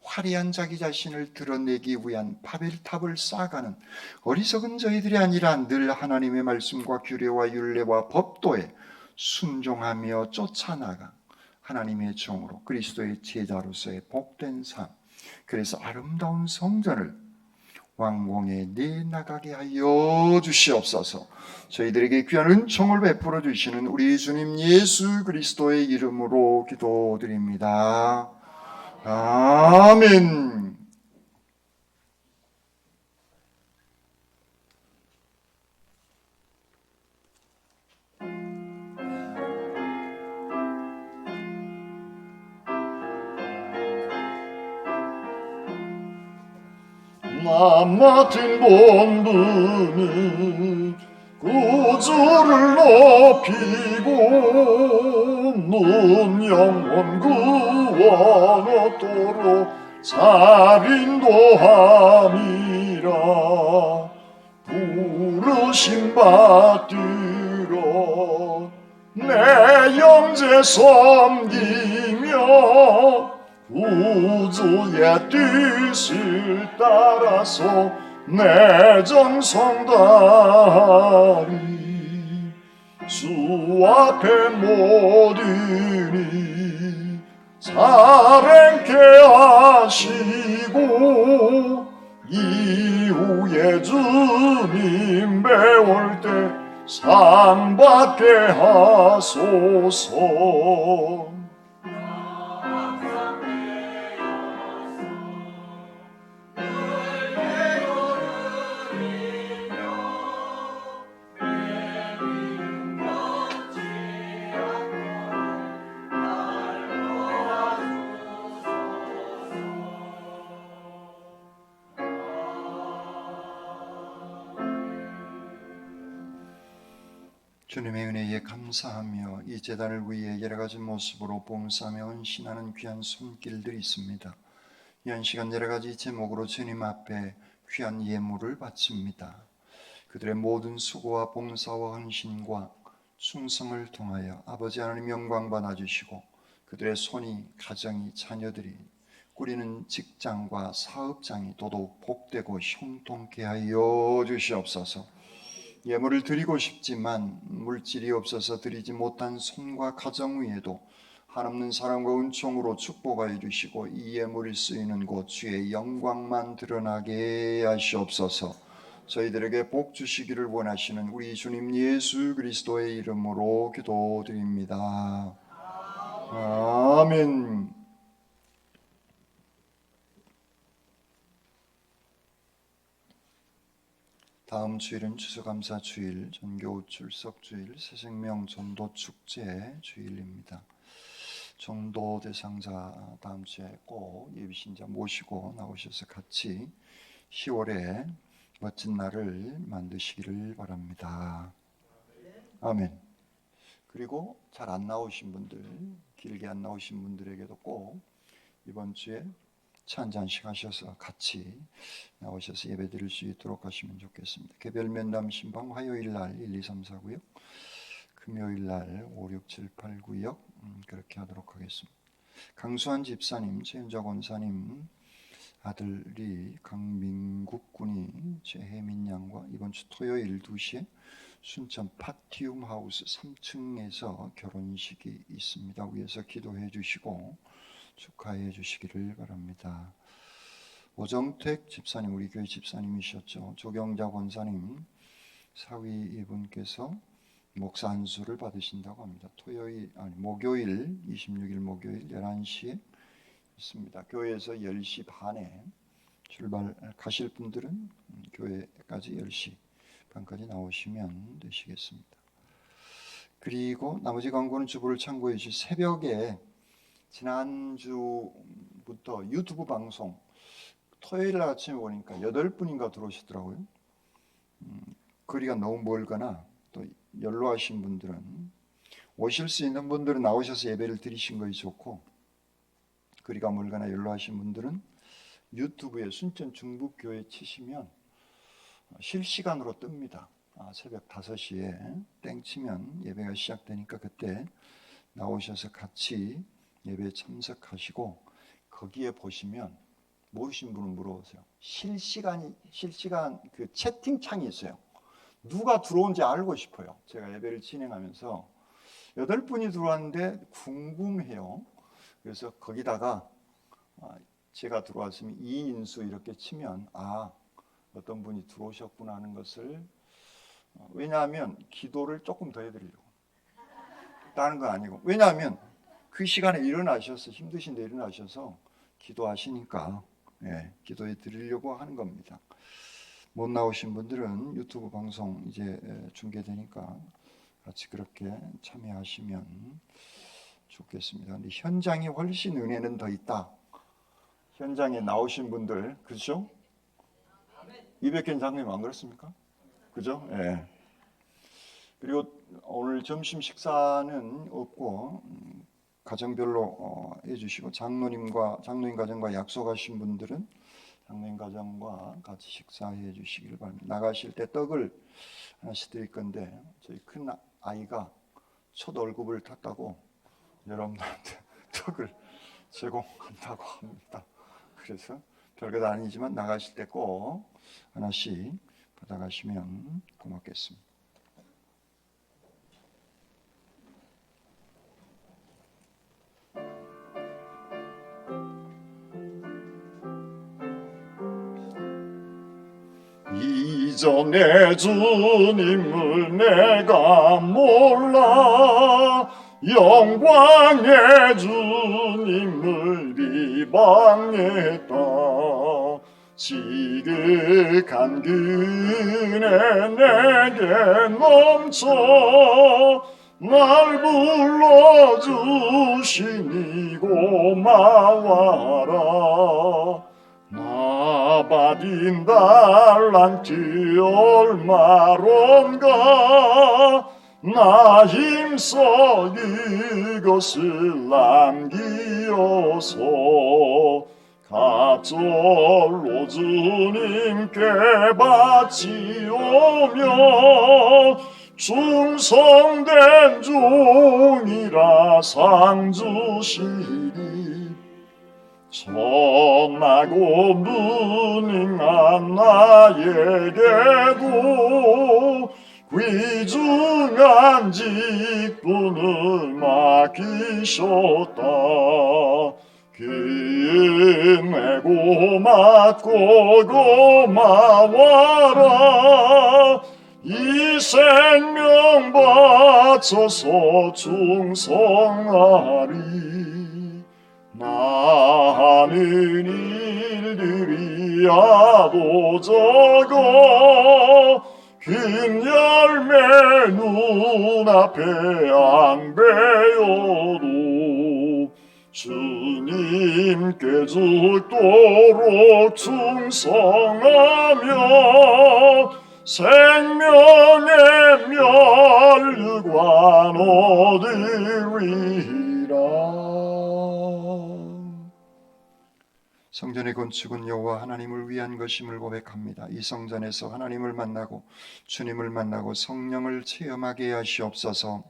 화려한 자기 자신을 드러내기 위한 바벨탑을 쌓아가는 어리석은 저희들이 아니라 늘 하나님의 말씀과 규례와 율례와 법도에 순종하며 쫓아나가 하나님의 종으로 그리스도의 제자로서의 복된 삶, 그래서 아름다운 성전을 왕궁에 내나가게 하여 주시옵소서. 저희들에게 귀한 은총을 베풀어 주시는 우리 주님 예수 그리스도의 이름으로 기도드립니다. 아멘. 나 맡은 본분은 구주를 높이고 눈 영혼 구원하도록 잘 인도함이라. 부르심 받들어 내 영제 섬기며 우주의 뜻을 따라서 내 정성 다하리 주 앞에 모든 이 사랑케 하시고 이후에 주님 배울 때 상 받게 하소서. 주님의 은혜에 감사하며 이 제단을 위해 여러 가지 모습으로 봉사하며 헌신하는 귀한 손길들이 있습니다. 이한 시간 여러 가지 제목으로 주님 앞에 귀한 예물을 바칩니다. 그들의 모든 수고와 봉사와 헌신과 충성을 통하여 아버지 하나님 영광 받아주시고 그들의 손이, 가정이, 자녀들이 꾸리는 직장과 사업장이 더더욱 복되고 형통케 하여 주시옵소서. 예물을 드리고 싶지만 물질이 없어서 드리지 못한 손과 가정 위에도 한없는 사랑과 은총으로 축복하여 주시고 이 예물이 쓰이는 곳 주의 영광만 드러나게 하시옵소서. 저희들에게 복 주시기를 원하시는 우리 주님 예수 그리스도의 이름으로 기도드립니다. 아멘. 다음 주일은 추수감사 주일, 전교 출석 주일, 새생명 전도 축제 주일입니다. 전도 대상자 다음 주에 꼭 예비신자 모시고 나오셔서 같이 10월에 멋진 날을 만드시기를 바랍니다. 아멘. 그리고 잘 안 나오신 분들, 길게 안 나오신 분들에게도 꼭 이번 주에 차 한 잔씩 하셔서 같이 나오셔서 예배 드릴 수 있도록 하시면 좋겠습니다. 개별 면담 신방 화요일 날 1, 2, 3, 4구역, 금요일 날 5, 6, 7, 8, 9역 그렇게 하도록 하겠습니다. 강수환 집사님, 최윤자 권사님 아들이 강민국 군이 최혜민 양과 이번 주 토요일 2시에 순천 파티움 하우스 3층에서 결혼식이 있습니다. 위에서 기도해 주시고 축하해 주시기를 바랍니다. 오정택 집사님, 우리 교회 집사님이셨죠. 조경자 권사님 사위 이분께서 목사 안수를 받으신다고 합니다. 목요일 26일 목요일 11시에 있습니다. 교회에서 10시 반에 가실 분들은 교회까지 10시 반까지 나오시면 되시겠습니다. 그리고 나머지 광고는 주보를 참고해 주시. 새벽에 지난주부터 유튜브 방송 토요일 날 아침에 보니까 8분인가 들어오시더라고요. 거리가 너무 멀거나 또 연로하신 분들은 오실 수 있는 분들은 나오셔서 예배를 드리신 것이 좋고 거리가 멀거나 연로하신 분들은 유튜브에 순천 중북교회 치시면 실시간으로 뜹니다. 새벽 5시에 땡 치면 예배가 시작되니까 그때 나오셔서 같이 예배에 참석하시고 거기에 보시면 모르신 분은 물어보세요. 실시간 그 채팅창이 있어요. 누가 들어온지 알고 싶어요. 제가 예배를 진행하면서 8분이 들어왔는데 궁금해요. 그래서 거기다가 제가 들어왔으면 이인수 이렇게 치면 어떤 분이 들어오셨구나 하는 것을 왜냐하면 기도를 조금 더 해드리려고. 다른 건 아니고 왜냐하면 그 시간에 힘드신데 일어나셔서 기도하시니까 기도해 드리려고 하는 겁니다. 못 나오신 분들은 유튜브 방송 이제 중계되니까 같이 그렇게 참여하시면 좋겠습니다. 근데 현장에 훨씬 은혜는 더 있다. 현장에 나오신 분들 그렇죠? 이백현 장님 안 그렇습니까? 그죠? 예. 그리고 오늘 점심 식사는 없고 가정별로 해주시고 장로님 가정과 약속하신 분들은 장로님 가정과 같이 식사해 주시기를 바랍니다. 나가실 때 떡을 하나씩 드릴 건데, 저희 큰 아이가 첫 월급을 탔다고 여러분들한테 떡을 제공한다고 합니다. 그래서 별것 아니지만 나가실 때 꼭 하나씩 받아가시면 고맙겠습니다. 이전에 주님을 내가 몰라 영광의 주님을 비방했다. 지극한 그네 내게 넘쳐 날 불러주시니 고마워라. 나 받은 달란트 얼마론가 나 힘써 이것을 남기어서 갑절로 주님께 바치오며 충성된 종이라 상 주시리. 선하고 무능한 나에게도 귀중한 직분을 맡기셨다. 그 은혜 고맙고 고마워라. 이 생명 바쳐서 충성하리. 나는 일들이 야도 적어 큰 열매 눈앞에 안 배어도 주님께 죽도록 충성하며 생명의 멸류관 얻으리라. 성전의 건축은 여호와 하나님을 위한 것임을 고백합니다. 이 성전에서 하나님을 만나고 주님을 만나고 성령을 체험하게 하시옵소서.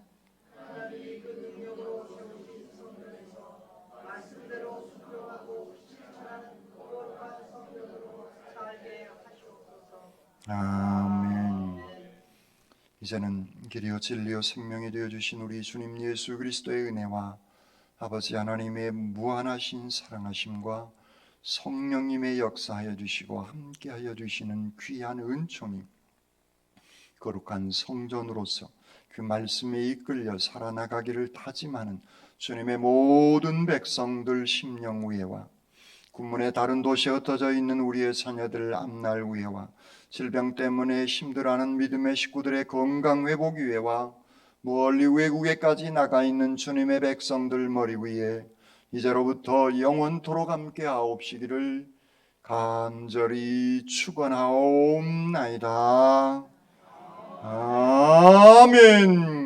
아멘. 이제는 길이요 진리요 생명이 되어주신 우리 주님 예수 그리스도의 은혜와 아버지 하나님의 무한하신 사랑하심과 성령님의 역사하여 주시고 함께하여 주시는 귀한 은총이 거룩한 성전으로서 그 말씀에 이끌려 살아나가기를 다짐하는 주님의 모든 백성들 심령 위에와 군문의 다른 도시에 흩어져 있는 우리의 자녀들 앞날 위에와 질병 때문에 힘들어하는 믿음의 식구들의 건강 회복 위에와 멀리 외국에까지 나가 있는 주님의 백성들 머리 위에 이제로부터 영원토록 함께 하옵시기를 간절히 축원하옵나이다. 아멘.